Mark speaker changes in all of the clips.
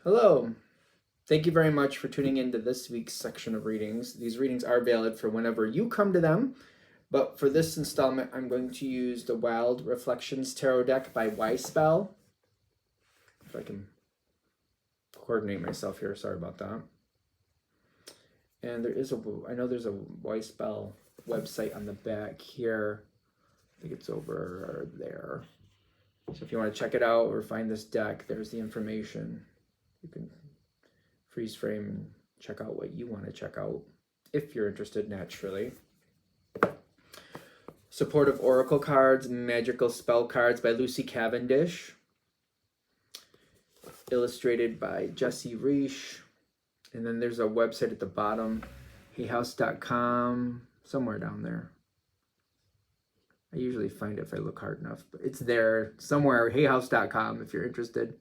Speaker 1: Hello. Thank you very much for tuning into this week's section of readings. These readings are valid for whenever you come to them, but for this installment, I'm going to use the Wild Reflections Tarot deck by Spell. If I can coordinate myself here, sorry about that. And I know there's a Spell website on the back here. I think it's over there. So if you want to check it out or find this deck, there's the information. You can freeze frame and check out what you want to check out if you're interested, naturally. Supportive Oracle Cards, Magical Spell Cards by Lucy Cavendish. Illustrated by Jesse Reish. And then there's a website at the bottom, heyhouse.com, somewhere down there. I usually find it if I look hard enough, but it's there somewhere, heyhouse.com if you're interested.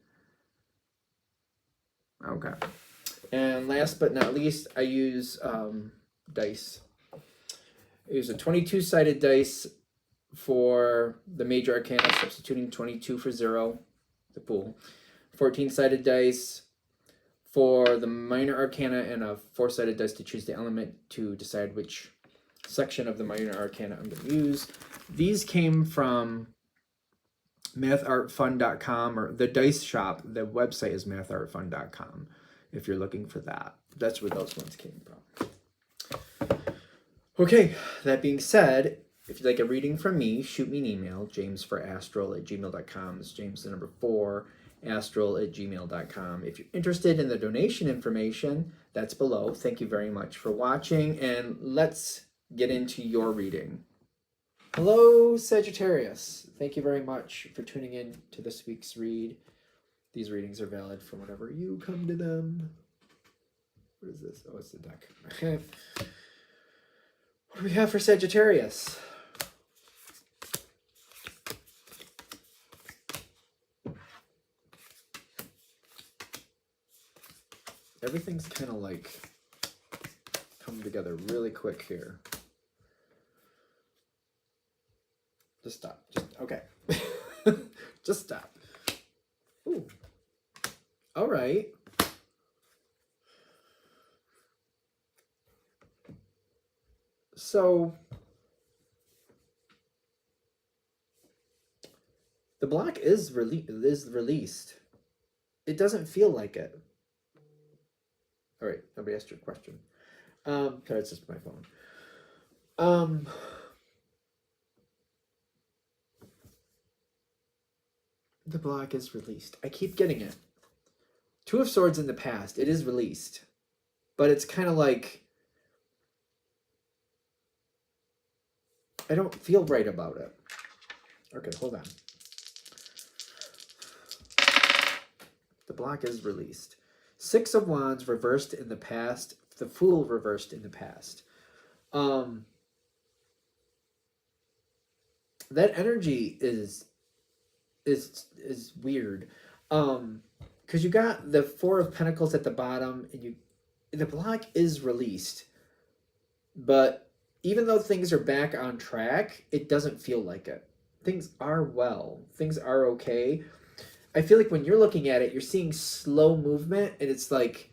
Speaker 1: Okay. And last but not least, I use dice. I use a 22-sided dice for the major arcana, substituting 22 for 0, the Fool. 14-sided dice for the minor arcana, and a 4-sided dice to choose the element to decide which section of the minor arcana I'm going to use. These came from mathartfun.com, or the dice shop. The website is mathartfun.com if you're looking for that. That's where those ones came from. Okay, that being said, if you'd like a reading from me, shoot me an email, jamesforastral@gmail.com. It's James the number 4, astral@gmail.com. If you're interested in the donation information, that's below. Thank you very much for watching, and let's get into your reading. Hello, Sagittarius. Thank you very much for tuning in to this week's read. These readings are valid for whenever you come to them. What is this? Oh, it's the deck. Okay. What do we have for Sagittarius? Everything's kind of like coming together really quick here. Just stop. Okay. Just stop. Ooh. All right. So the block is released. It doesn't feel like it. All right. Nobody asked your question. Sorry, it's just my phone. The block is released. I keep getting it. 2 of Swords in the past. It is released. But it's kind of like, I don't feel right about it. Okay, hold on. The block is released. 6 of Wands reversed in the past. The Fool reversed in the past. That energy is weird. Because you got the 4 of Pentacles at the bottom, and the block is released. But even though things are back on track, it doesn't feel like it. Things are well. Things are okay. I feel like when you're looking at it, you're seeing slow movement, and it's like,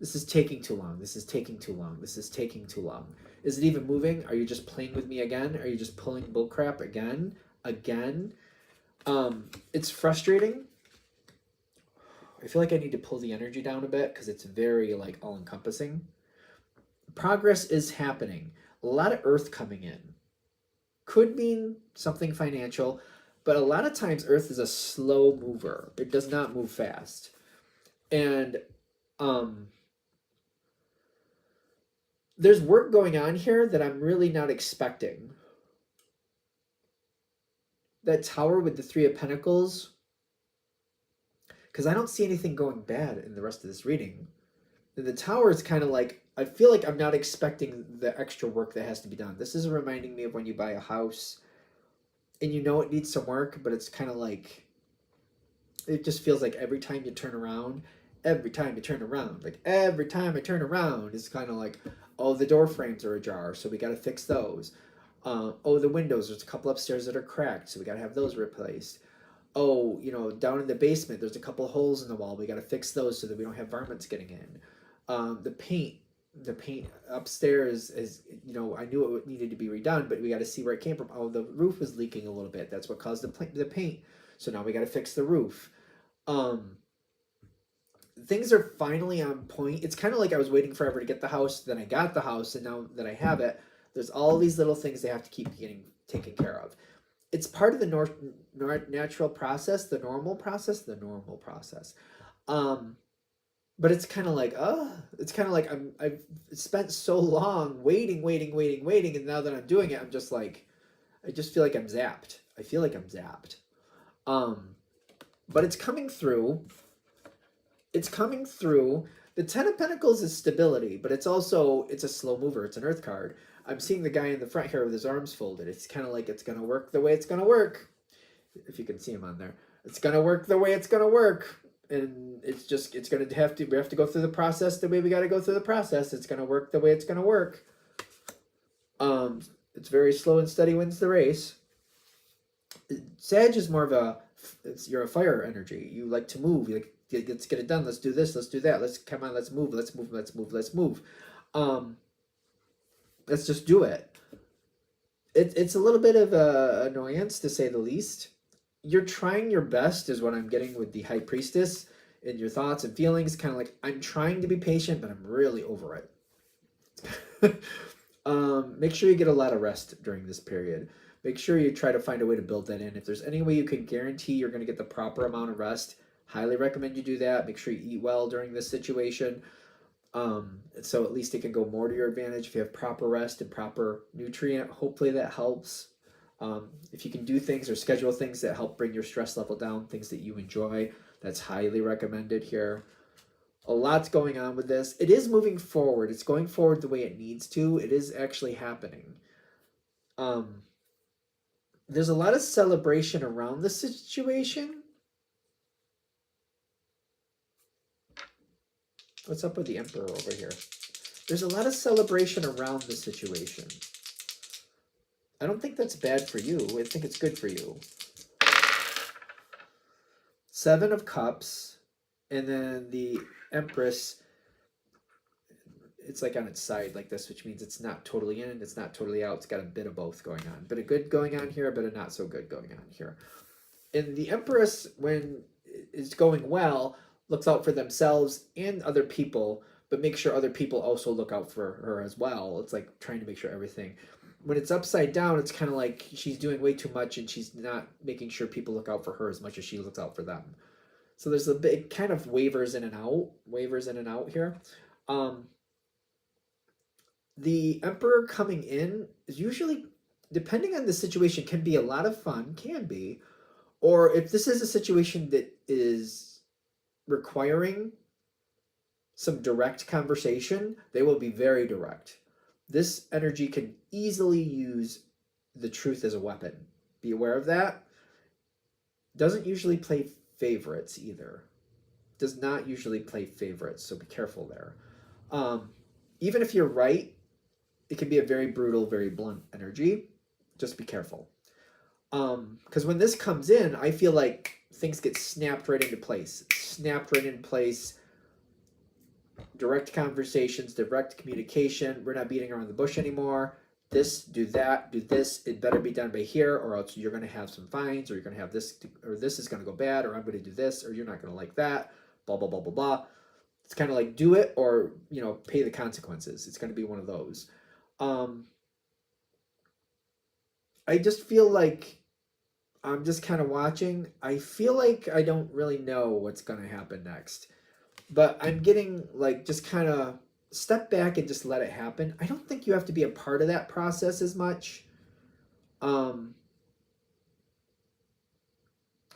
Speaker 1: this is taking too long. This is taking too long. This is taking too long. Is it even moving? Are you just playing with me again? Are you just pulling bullcrap again? It's frustrating. I feel like I need to pull the energy down a bit because it's very like all-encompassing. Progress is happening. A lot of earth coming in. Could mean something financial, but a lot of times earth is a slow mover. It does not move fast. And there's work going on here that I'm really not expecting. That Tower with the 3 of Pentacles, because I don't see anything going bad in the rest of this reading. And the Tower is kind of like, I feel like I'm not expecting the extra work that has to be done. This is reminding me of when you buy a house and you know it needs some work, but it's kind of like, it just feels like every time you turn around, like every time I turn around, it's kind of like, oh, the door frames are ajar, so we got to fix those. Oh, the windows, there's a couple upstairs that are cracked, so we got to have those replaced. oh, down in the basement, there's a couple holes in the wall. We got to fix those so that we don't have varmints getting in. The paint upstairs is, I knew it needed to be redone, but we got to see where it came from. Oh, the roof was leaking a little bit. That's what caused the paint. So now we got to fix the roof. Things are finally on point. It's kind of like I was waiting forever to get the house, then I got the house, and now that I have it, there's all these little things they have to keep getting taken care of. It's part of the natural process, the normal process. But it's kind of like, I've spent so long waiting, and now that I'm doing it, I'm just like, I just feel like I'm zapped. I feel like I'm zapped. But it's coming through. It's coming through. The Ten of Pentacles is stability, but it's a slow mover. It's an Earth card. I'm seeing the guy in the front here with his arms folded. It's kind of like it's going to work the way it's going to work. If you can see him on there. It's going to work the way it's going to work. And it's going to have to, we have to go through the process the way we got to go through the process. It's going to work the way it's going to work. It's very slow and steady wins the race. Sag is more of you're a fire energy. You like to move. You like, let's get it done. Let's do this. Let's do that. Let's move. Let's move. Let's just do it. It's a little bit of a annoyance, to say the least. You're trying your best is what I'm getting with the High Priestess in your thoughts and feelings. Kind of like, I'm trying to be patient, but I'm really over it. Make sure you get a lot of rest during this period. Make sure you try to find a way to build that in. If there's any way you can guarantee you're going to get the proper amount of rest, highly recommend you do that. Make sure you eat well during this situation. So at least it can go more to your advantage. If you have proper rest and proper nutrient, hopefully that helps. If you can do things or schedule things that help bring your stress level down, things that you enjoy, that's highly recommended here. A lot's going on with this. It is moving forward. It's going forward the way it needs to. It is actually happening. There's a lot of celebration around the situation. What's up with the Emperor over here? There's a lot of celebration around the situation. I don't think that's bad for you. I think it's good for you. Seven of Cups, and then the Empress, it's like on its side like this, which means it's not totally in, it's not totally out. It's got a bit of both going on. A bit of good going on here, a bit of not so good going on here. And the Empress, when it's going well, looks out for themselves and other people, but make sure other people also look out for her as well. It's like trying to make sure everything. When it's upside down, it's kind of like she's doing way too much and she's not making sure people look out for her as much as she looks out for them. So there's a bit, it kind of wavers in and out here. The Emperor coming in is usually, depending on the situation, can be a lot of fun, can be. Or if this is a situation that is requiring some direct conversation, they will be very direct. This energy can easily use the truth as a weapon. Be aware of that. Doesn't usually play favorites either. Does not usually play favorites, so be careful there. Even if you're right, it can be a very brutal, very blunt energy. Just be careful. Because when this comes in, I feel like things get snapped right into place. Direct conversations, direct communication. We're not beating around the bush anymore. This, do that, do this. It better be done by here, or else you're going to have some fines, or you're going to have this, or this is going to go bad, or I'm going to do this, or you're not going to like that. Blah, blah, blah, blah, blah. It's kind of like do it or, pay the consequences. It's going to be one of those. I just feel like I'm just kind of watching. I feel like I don't really know what's going to happen next. But I'm getting like just kind of step back and just let it happen. I don't think you have to be a part of that process as much.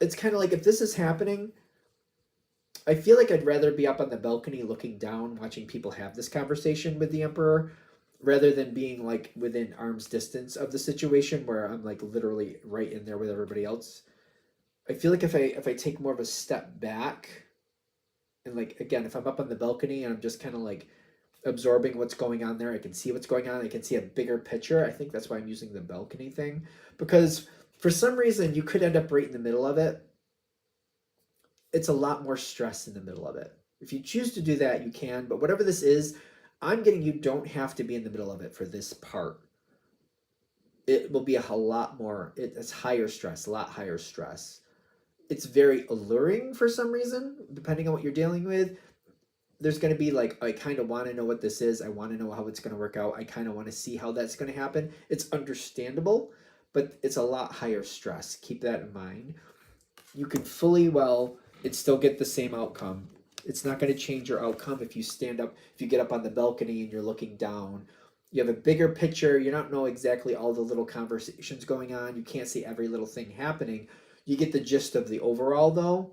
Speaker 1: It's kind of like if this is happening, I feel like I'd rather be up on the balcony looking down, watching people have this conversation with the Emperor, rather than being like within arm's distance of the situation where I'm like literally right in there with everybody else. I feel like if I take more of a step back, and like, again, if I'm up on the balcony and I'm just kind of like absorbing what's going on there, I can see what's going on. I can see a bigger picture. I think that's why I'm using the balcony thing, because for some reason you could end up right in the middle of it. it's a lot more stress in the middle of it. If you choose to do that, you can, but whatever this is, I'm getting you don't have to be in the middle of it for this part. It will be a lot more, it's higher stress, a lot higher stress. It's very alluring for some reason, depending on what you're dealing with. There's going to be like, I kind of want to know what this is. I want to know how it's going to work out. I kind of want to see how that's going to happen. It's understandable, but it's a lot higher stress. Keep that in mind. You can fully well, it still get the same outcome. It's not going to change your outcome if you stand up, if you get up on the balcony and you're looking down. You have a bigger picture. You don't know exactly all the little conversations going on. You can't see every little thing happening. You get the gist of the overall, though.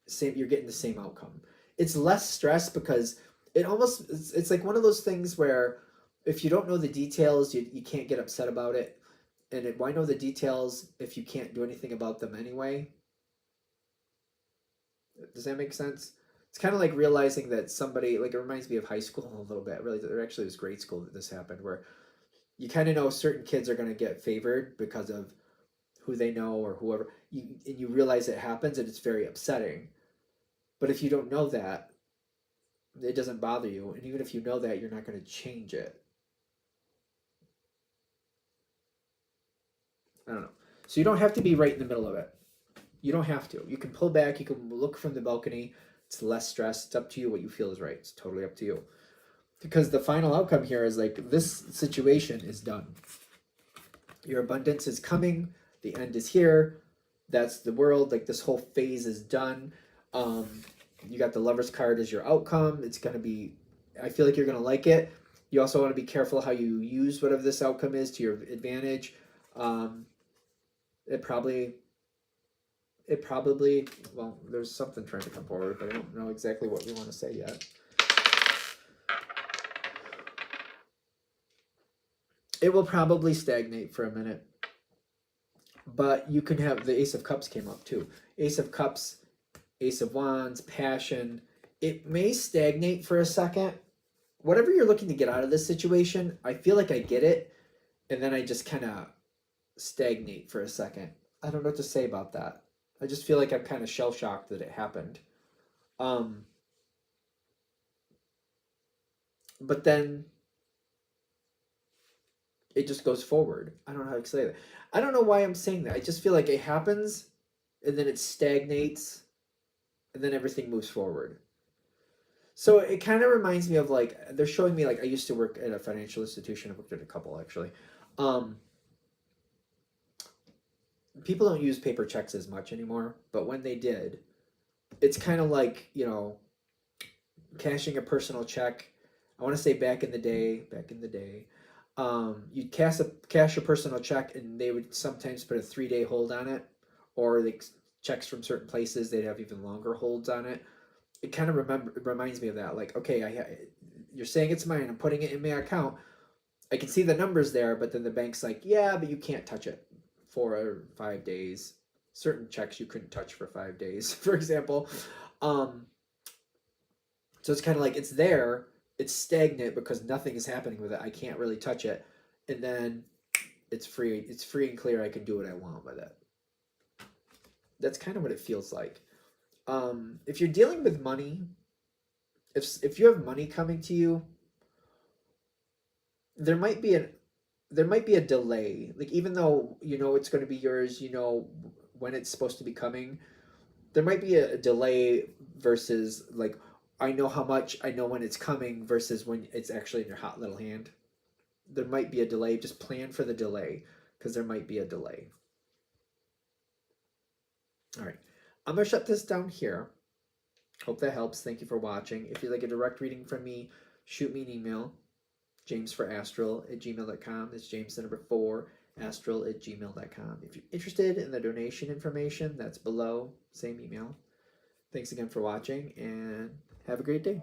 Speaker 1: Same, you're getting the same outcome. It's less stress because it's like one of those things where if you don't know the details, you can't get upset about it. And why know the details if you can't do anything about them anyway? Does that make sense? It's kind of like realizing that somebody, like, it reminds me of high school a little bit. Really, or actually, it was grade school that this happened, where you kind of know certain kids are going to get favored because of who they know or whoever. And you realize it happens, and it's very upsetting. But if you don't know that, it doesn't bother you. And even if you know that, you're not going to change it. I don't know. So you don't have to be right in the middle of it. You don't have to. You can pull back. You can look from the balcony. It's less stress. It's up to you what you feel is right. It's totally up to you. Because the final outcome here is like, this situation is done. Your abundance is coming. The end is here. That's the world. Like, this whole phase is done. You got the Lover's card as your outcome. It's going to be, I feel like you're going to like it. You also want to be careful how you use whatever this outcome is to your advantage. It probably, well, there's something trying to come forward, but I don't know exactly what we want to say yet. It will probably stagnate for a minute, but you can have, the Ace of Cups came up too. Ace of Cups, Ace of Wands, passion. It may stagnate for a second. Whatever you're looking to get out of this situation, I feel like I get it, and then I just kind of stagnate for a second. I don't know what to say about that. I just feel like I'm kind of shell-shocked that it happened. But then it just goes forward. I don't know how to say that. I don't know why I'm saying that. I just feel like it happens, and then it stagnates, and then everything moves forward. So it kind of reminds me of, like, they're showing me, like, I used to work at a financial institution. I worked at a couple, actually. People don't use paper checks as much anymore, but when they did, it's kind of like, cashing a personal check. I want to say back in the day, you'd cash a personal check, and they would sometimes put a 3-day hold on it, or checks from certain places, they'd have even longer holds on it. It kind of reminds me of that. Like, okay, you're saying it's mine, I'm putting it in my account. I can see the numbers there, but then the bank's like, yeah, but you can't touch it for 5 days. Certain checks you couldn't touch for 5 days, for example. So it's kind of like, it's there, it's stagnant because nothing is happening with it. I can't really touch it. And then it's free. It's free and clear. I can do what I want with it. That's kind of what it feels like. If you're dealing with money, if you have money coming to you, there might be a delay. Like, even though it's going to be yours, when it's supposed to be coming, there might be a delay versus, like, I know how much, I know when it's coming versus when it's actually in your hot little hand. There might be a delay. Just plan for the delay, because there might be a delay. All right. I'm going to shut this down here. Hope that helps. Thank you for watching. If you'd like a direct reading from me, shoot me an email. jamesforastral@gmail.com. It's James the number 4, astral@gmail.com. If you're interested in the donation information, that's below. Same email. Thanks again for watching, and have a great day.